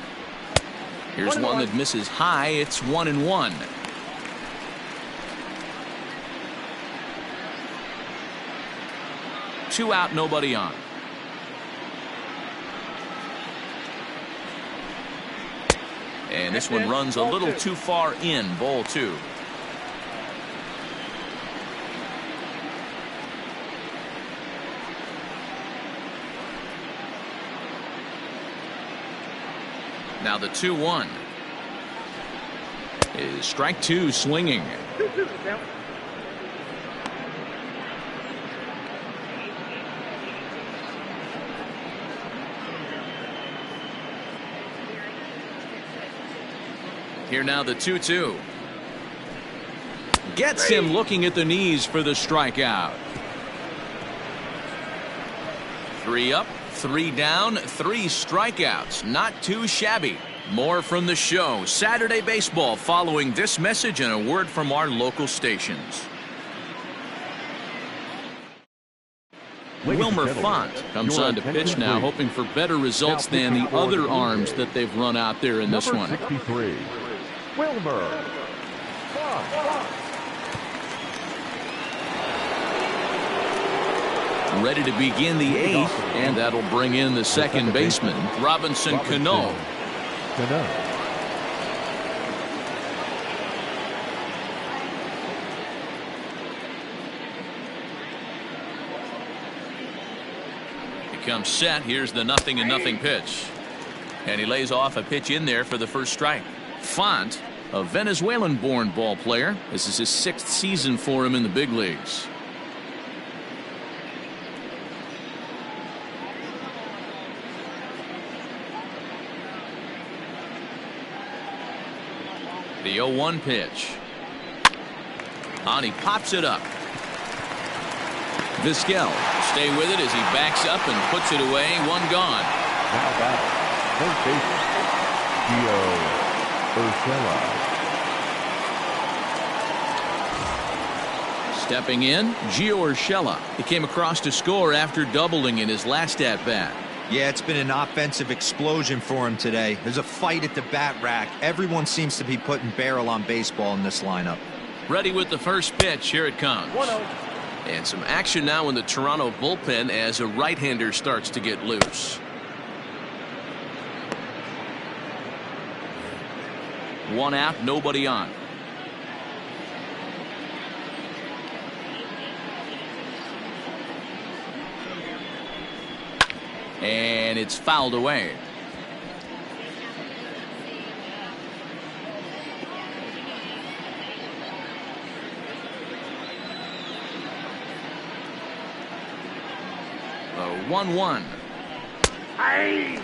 B: Here's one that misses high. It's 1-1. Two out, nobody on. And this one runs a little too far in. Ball 2. Now the 2-1 is strike 2 swinging. Here now the 2-2. Gets him looking at the knees for the strikeout. 3 up, 3 down, 3 strikeouts. Not too shabby. More from the show. Saturday Baseball following this message and a word from our local stations. Wilmer Font comes on to pitch now, hoping for better results than the other arms that they've run out there in this one.
F: 63. Wilmer.
B: Ready to begin the 8th, and that'll bring in the second baseman, Robinson Cano. He comes set. Here's the 0-0 pitch. And he lays off a pitch in there for the first strike. Font, a Venezuelan-born ball player. This is his 6th season for him in the big leagues. The 0-1 pitch. And he pops it up. Vizquel stay with it as he backs up and puts it away. 1 gone.
F: Now back. First baseman, Gio Urshela.
B: Stepping in, Gio Urshela. He came across to score after doubling in his last at-bat.
A: Yeah, it's been an offensive explosion for him today. There's a fight at the bat rack. Everyone seems to be putting barrel on baseball in this lineup.
B: Ready with the first pitch. Here it comes.
C: 1-0.
B: And some action now in the Toronto bullpen as a right-hander starts to get loose. 1 out, nobody on. And it's fouled away. The 1-1.
C: Hey!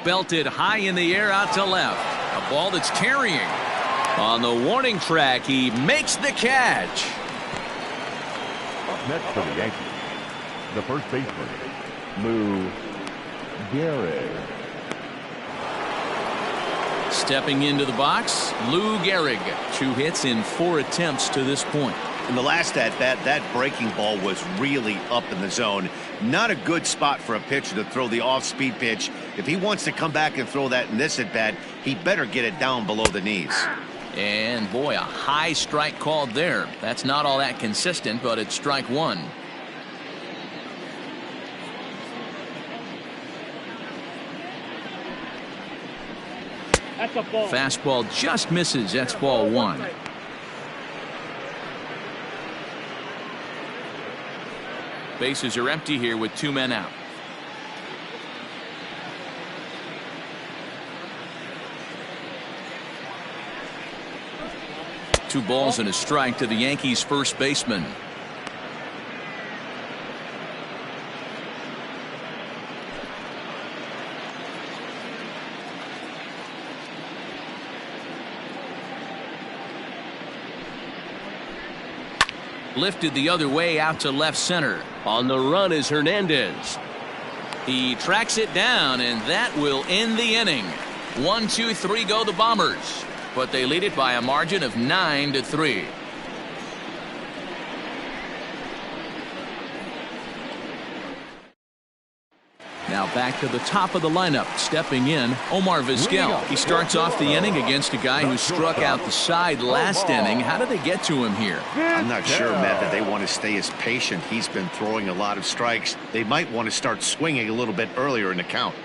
B: Belted high in the air out to left. A ball that's carrying. On the warning track, he makes the catch.
F: Up next for the Yankees, the first baseman, Lou Gehrig.
B: Stepping into the box, Lou Gehrig. 2 hits in 4 attempts to this point.
D: In the last at-bat, that breaking ball was really up in the zone. Not a good spot for a pitcher to throw the off-speed pitch. If he wants to come back and throw that in this at-bat, he better get it down below the knees.
B: And boy, a high strike called there. That's not all that consistent, but it's strike one.
C: That's a ball.
B: Fastball just misses. That's ball one. Bases are empty here with 2 men out. Two balls and a strike to the Yankees first baseman. Lifted the other way out to left center.
G: On the run is Hernandez.
B: He tracks it down, and that will end the inning. 1, 2, 3 go the Bombers, but they lead it by a margin of 9-3. Now back to the top of the lineup. Stepping in, Omar Vizquel. He starts off the inning against a guy who struck out the side last inning. How did they get to him here?
D: I'm not sure, Matt, that they want to stay as patient. He's been throwing a lot of strikes. They might want to start swinging a little bit earlier in the count.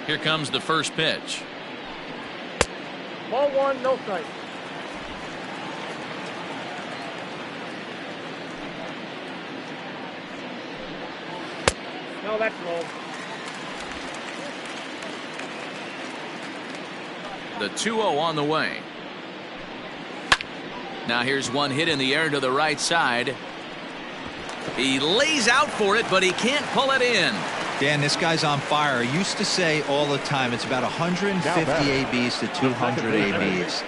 B: Here comes the first pitch.
C: Ball one, no strike. No, that's low.
B: The 2-0 on the way. Now here's one hit in the air to the right side. He lays out for it, but he can't pull it in.
A: Dan, this guy's on fire. I used to say all the time it's about 150 ABs to 200 ABs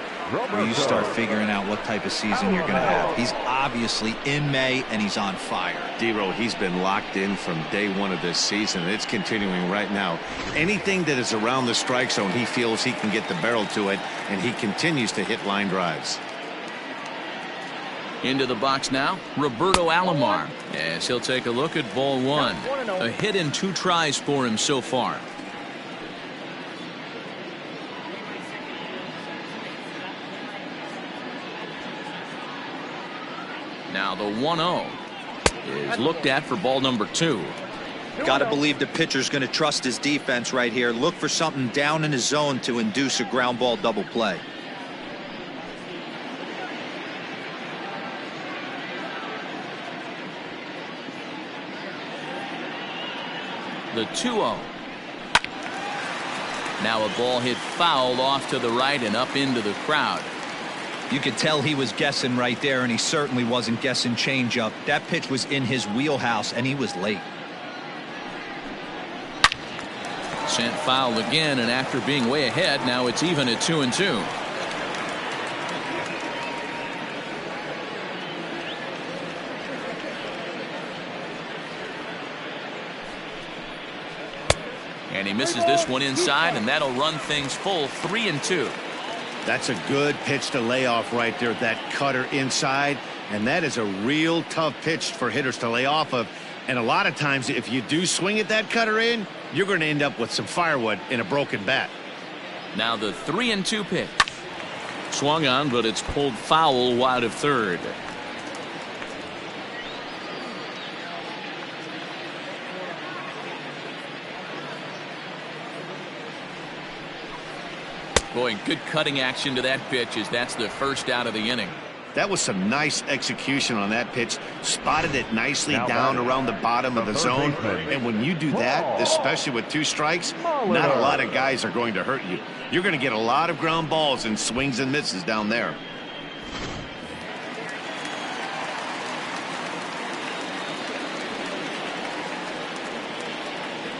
A: where you start figuring out what type of season you're going to have. He's obviously in May, and he's on fire.
D: D-Row, he's been locked in from day one of this season. It's continuing right now. Anything that is around the strike zone, he feels he can get the barrel to it, and he continues to hit line drives.
B: Into the box now, Roberto Alomar. Yes, he'll take a look at ball one. A hit in 2 tries for him so far. Now the 1-0 is looked at for ball number 2.
A: Got to believe the pitcher's going to trust his defense right here. Look for something down in his zone to induce a ground ball double play.
B: The 2-0. Now a ball hit foul off to the right and up into the crowd.
A: You could tell he was guessing right there, and he certainly wasn't guessing changeup. That pitch was in his wheelhouse, and he was late.
B: Sent foul again, and after being way ahead, now it's even at 2-2. And he misses this one inside, and that'll run things full 3-2.
D: That's a good pitch to lay off right there, that cutter inside, and that is a real tough pitch for hitters to lay off of. And a lot of times, if you do swing at that cutter in, you're going to end up with some firewood in a broken bat.
B: Now the 3-2 pitch. Swung on, but it's pulled foul wide of third. Boy, good cutting action to that pitch as that's the first out of the inning.
D: That was some nice execution on that pitch. Spotted it nicely down around the bottom of the zone. And when you do that, especially with 2 strikes, not a lot of guys are going to hurt you. You're going to get a lot of ground balls and swings and misses down there.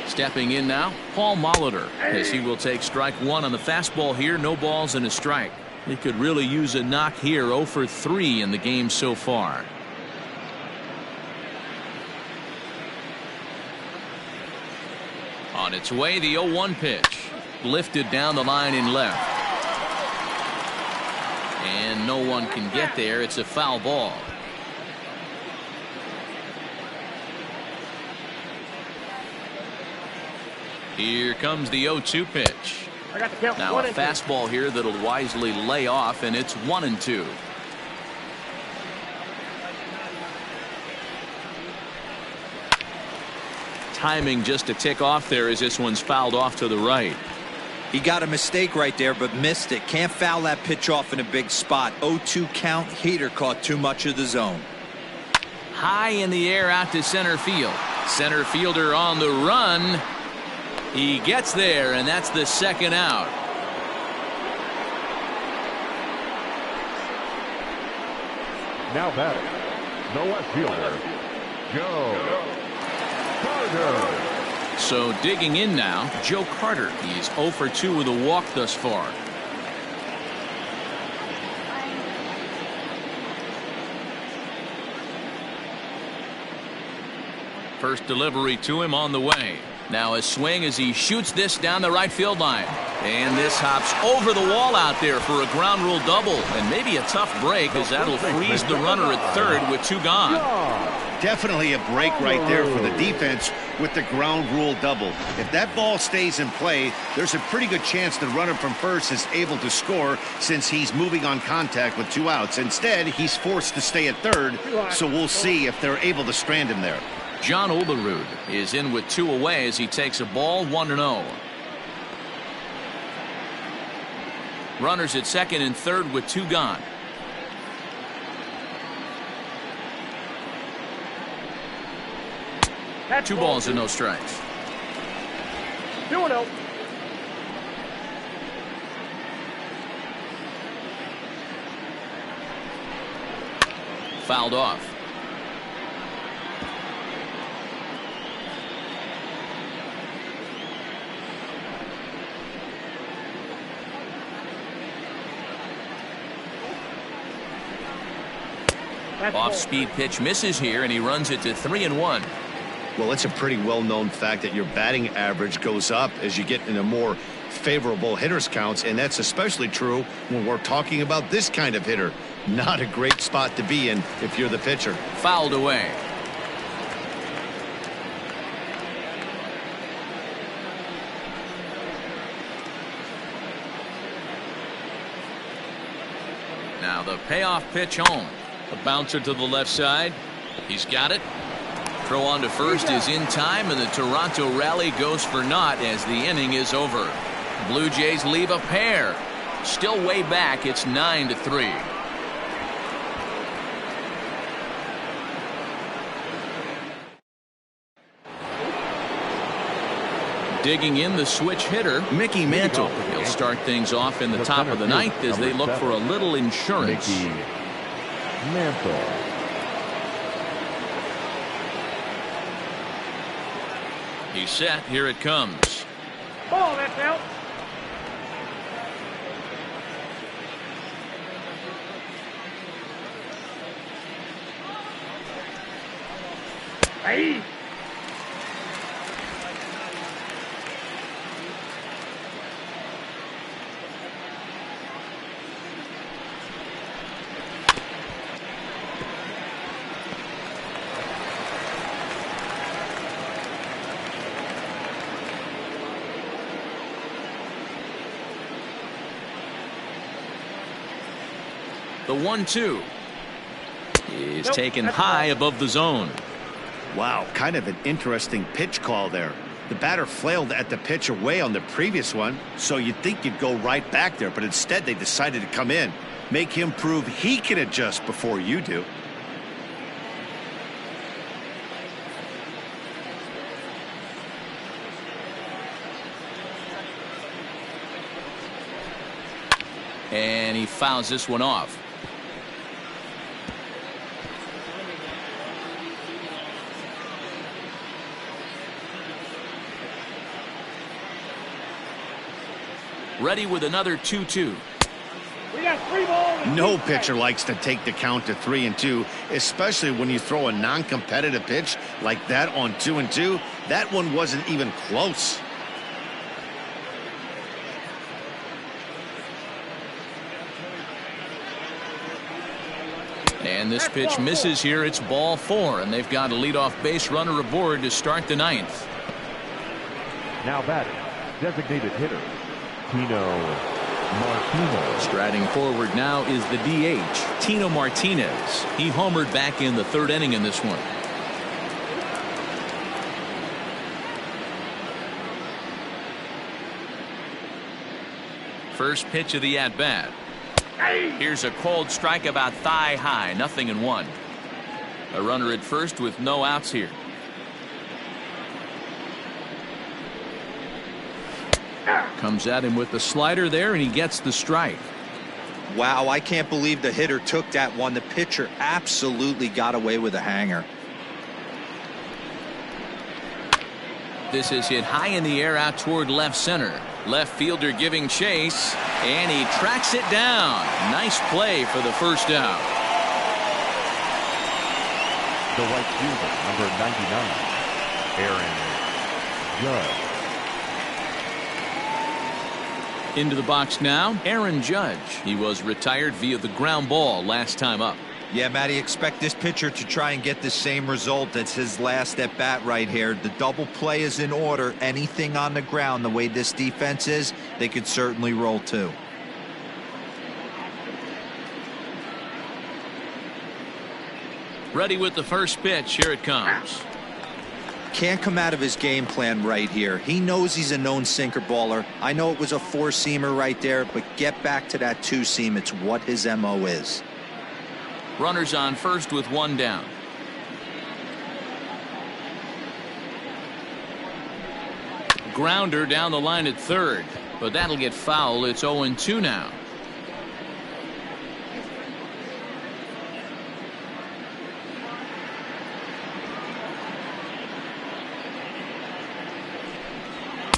B: Stepping in now, Paul Molitor, as he will take strike 1 on the fastball here. No balls and a strike. He could really use a knock here. 0 for 3 in the game so far. On its way, the 0-1 pitch. Lifted down the line in left. And no one can get there. It's a foul ball. Here comes the 0-2 pitch. Now a fastball here that'll wisely lay off, and it's 1-2. Timing just a tick off there as this one's fouled off to the right.
A: He got a mistake right there, but missed it. Can't foul that pitch off in a big spot. 0-2 count. Heater caught too much of the zone.
B: High in the air out to center field. Center fielder on the run. He gets there, and that's the second out.
F: Now batting, the left fielder, Joe Carter.
B: So digging in now, Joe Carter. He's 0 for 2 with a walk thus far. First delivery to him on the way. Now a swing as he shoots this down the right field line. And this hops over the wall out there for a ground rule double. And maybe a tough break as that'll freeze the runner at third with 2 gone.
D: Definitely a break right there for the defense with the ground rule double. If that ball stays in play, there's a pretty good chance the runner from first is able to score since he's moving on contact with 2 outs. Instead, he's forced to stay at third, so we'll see if they're able to strand him there.
B: John Olerud is in with 2 away as he takes a ball 1-0. Runners at second and third with 2 gone.
C: That's
B: 2 balls and no strikes.
C: 2-0.
B: Fouled off. Off-speed pitch misses here, and he runs it to 3-1.
D: Well, it's a pretty well-known fact that your batting average goes up as you get into more favorable hitters counts, and that's especially true when we're talking about this kind of hitter. Not a great spot to be in if you're the pitcher.
B: Fouled away. Now the payoff pitch home. A bouncer to the left side. He's got it. Throw on to first is in time, and the Toronto rally goes for naught as the inning is over. Blue Jays leave a pair. Still way back. It's 9-3. Digging in the switch hitter, Mickey Mantle. He'll start things off in the top of the ninth as they look for a little insurance.
F: Mantle.
B: He's set. Here it comes.
C: Ball, that's out. Hey.
B: The 1-2 is taken high above the zone.
D: Wow, kind of an interesting pitch call there. The batter flailed at the pitch away on the previous one, so you'd think you'd go right back there, but instead they decided to come in. Make him prove he can adjust before you do.
B: And he fouls this one off. Ready with another 2-2.
C: We got 3 balls.
D: No pitcher likes to take the count to 3-2, especially when you throw a non-competitive pitch like that on 2-2. That one wasn't even close.
B: And this pitch misses here. It's ball 4, and they've got a leadoff base runner aboard to start the 9th.
F: Now batting, designated hitter, Tino Martinez.
B: Striding forward now is the DH, Tino Martinez. He homered back in the 3rd inning in this one. First pitch of the at-bat. Here's a cold strike about thigh high, 0-1. A runner at first with no outs here. Comes at him with the slider there, and he gets the strike.
A: Wow, I can't believe the hitter took that one. The pitcher absolutely got away with a hanger.
B: This is hit high in the air out toward left center. Left fielder giving chase, and he tracks it down. Nice play for the first out.
F: The right fielder, number 99, Aaron Judge.
B: Into the box now, Aaron Judge. He was retired via the ground ball last time up.
A: Yeah, Matty, expect this pitcher to try and get the same result. That's his last at bat right here. The double play is in order. Anything on the ground, the way this defense is, they could certainly roll too.
B: Ready with the first pitch. Here it comes.
A: Can't come out of his game plan right here. He knows he's a known sinker baller. I know it was a 4-seamer right there, but get back to that 2-seam. It's what his MO is.
B: Runners on first with 1 down. Grounder down the line at 3rd, but that'll get foul. It's 0-2 now.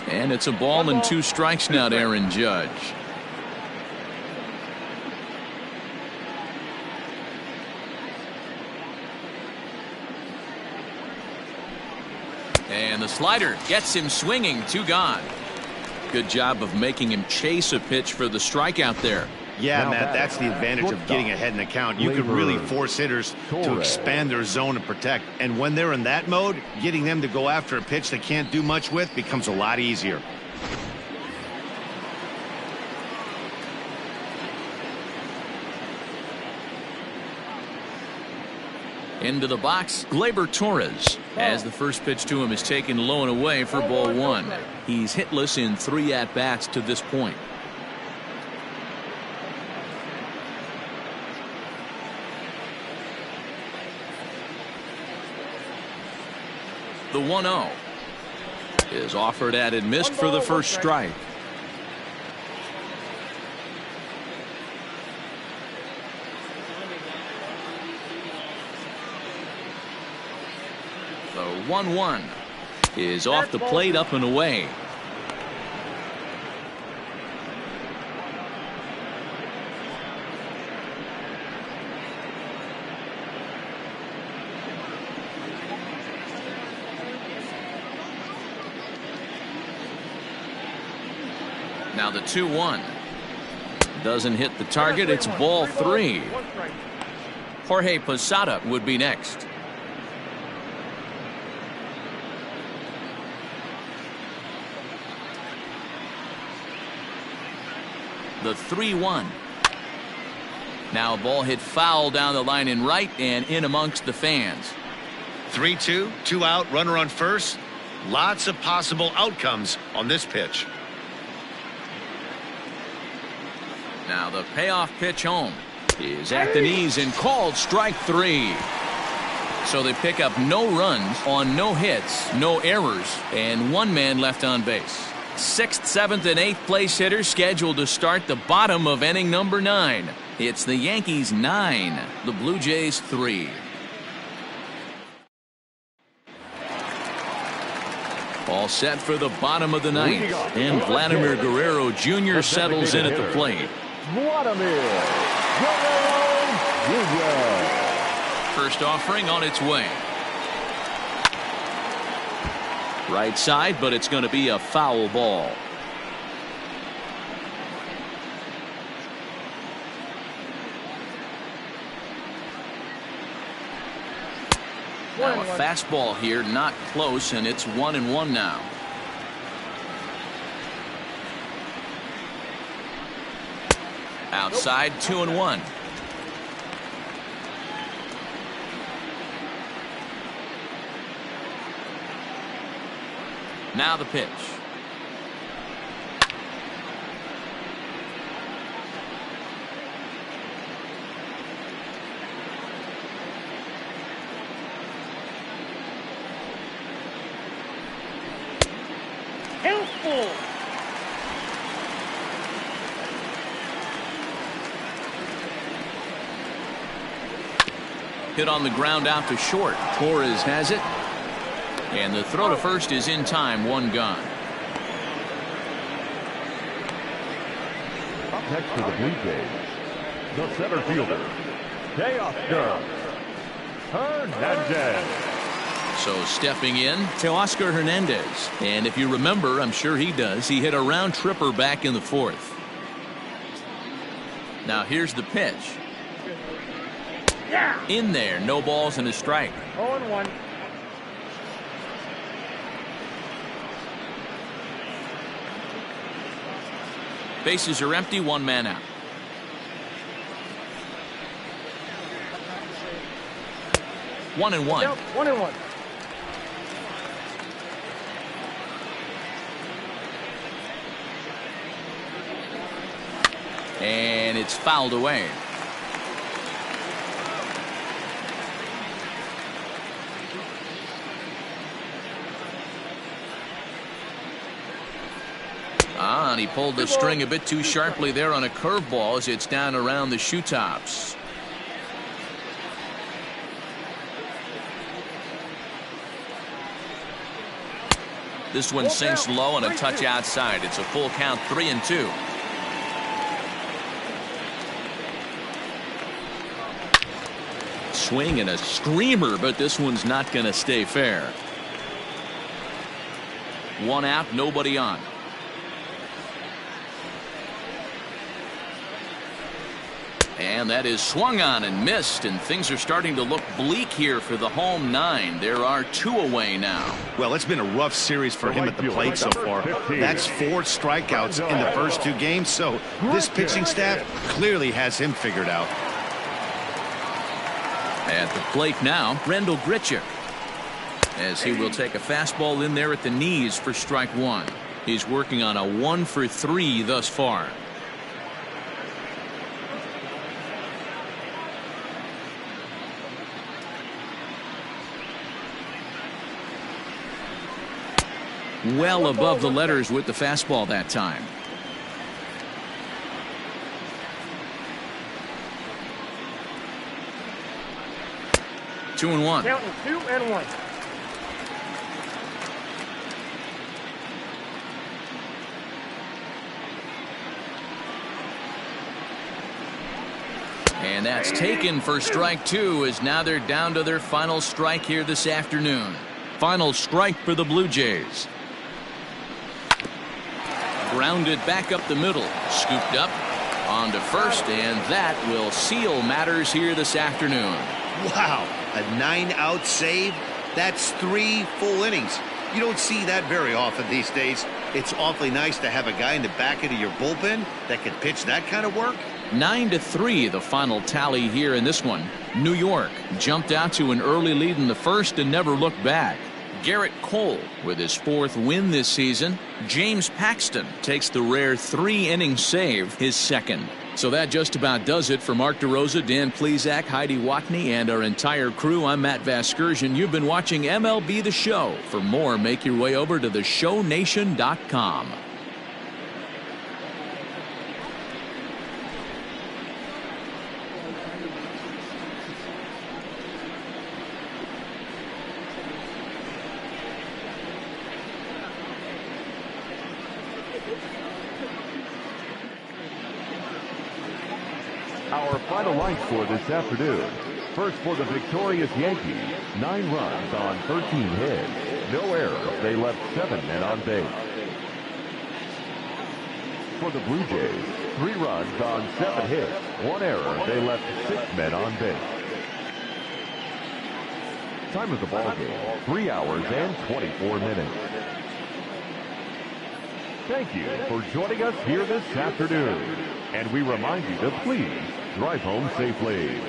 B: And it's a ball and 2 strikes now to Aaron Judge. And the slider gets him swinging. 2 gone. Good job of making him chase a pitch for the strikeout there.
D: Yeah,
F: Now
D: Matt, that's the advantage of getting ahead in the count. You can really force hitters to expand their zone and protect. And when they're in that mode, getting them to go after a pitch they can't do much with becomes a lot easier.
B: Into the box, Gleyber Torres, as the first pitch to him is taken low and away for ball 1. He's hitless in 3 at-bats to this point. The 1-0 is offered at and missed for the first strike. The 1-1 is off the plate, up and away. Now the 2-1 doesn't hit the target. It's ball 3. Jorge Posada would be next. The 3-1. Now a ball hit foul down the line in right and in amongst the fans.
D: 3-2, 2 out, runner on first. Lots of possible outcomes on this pitch.
B: Now the payoff pitch home is at the knees and called strike 3. So they pick up no runs on no hits, no errors, and 1 man left on base. 6th, 7th, and 8th place hitters scheduled to start the bottom of inning number 9. It's the Yankees 9, the Blue Jays 3. All set for the bottom of the 9th, and Vladimir Guerrero Jr. settles in at the plate.
F: Vladimir Guerrero Jr.
B: First offering on its way. Right side, but it's going to be a foul ball. Now a fastball here, not close, and it's 1-1 now. Outside, 2-1. Now the pitch.
C: Helpful.
B: Hit on the ground out to short. Torres has it. And the throw to first is in time. One gone.
F: Up next for the Blue Jays, the center fielder, Teoscar Hernandez.
B: So stepping in, Teoscar Hernandez. And if you remember, I'm sure he does, he hit a round tripper back in the fourth. Now here's the pitch.
C: Yeah.
B: In there, no balls and a strike.
C: 0-1.
B: Bases are empty, one man out. One and one.
C: 1-1.
B: And it's fouled away. And he pulled the string a bit too sharply there on a curveball as it's down around the shoe tops. This one sinks low and a touch outside. It's a full count, 3-2. Swing and a screamer, but this one's not going to stay fair. One out, nobody on. And that is swung on and missed, and things are starting to look bleak here for the home nine. There are two away now.
D: Well, it's been a rough series for him at the plate so far. That's 4 strikeouts in the first 2 games, so this pitching staff clearly has him figured out.
B: At the plate now, Rendell Grichuk, as he will take a fastball in there at the knees for strike one. He's working on a 1-for-3 thus far. Well above the letters with the fastball that time. Two and one.
C: Counting 2-1.
B: And that's taken for strike two, as now they're down to their final strike here this afternoon. Final strike for the Blue Jays. Grounded back up the middle, scooped up on to first, and that will seal matters here this afternoon.
D: Wow, a 9-out save? That's 3 full innings. You don't see that very often these days. It's awfully nice to have a guy in the back end of your bullpen that can pitch that kind of work.
B: 9-3 the final tally here in this one. New York jumped out to an early lead in the first and never looked back. Garrett Cole with his 4th win this season. James Paxton takes the rare 3-inning save, his 2nd. So that just about does it for Mark DeRosa, Dan Plesac, Heidi Watney, and our entire crew. I'm Matt Vasgersian. You've been watching MLB The Show. For more, make your way over to theshownation.com.
F: Our final line score this afternoon. First for the victorious Yankees, 9 runs on 13 hits. No errors. They left 7 men on base. For the Blue Jays, 3 runs on 7 hits. 1 error. They left 6 men on base. Time of the ball game, 3 hours and 24 minutes. Thank you for joining us here this afternoon. And we remind you to please drive home safely.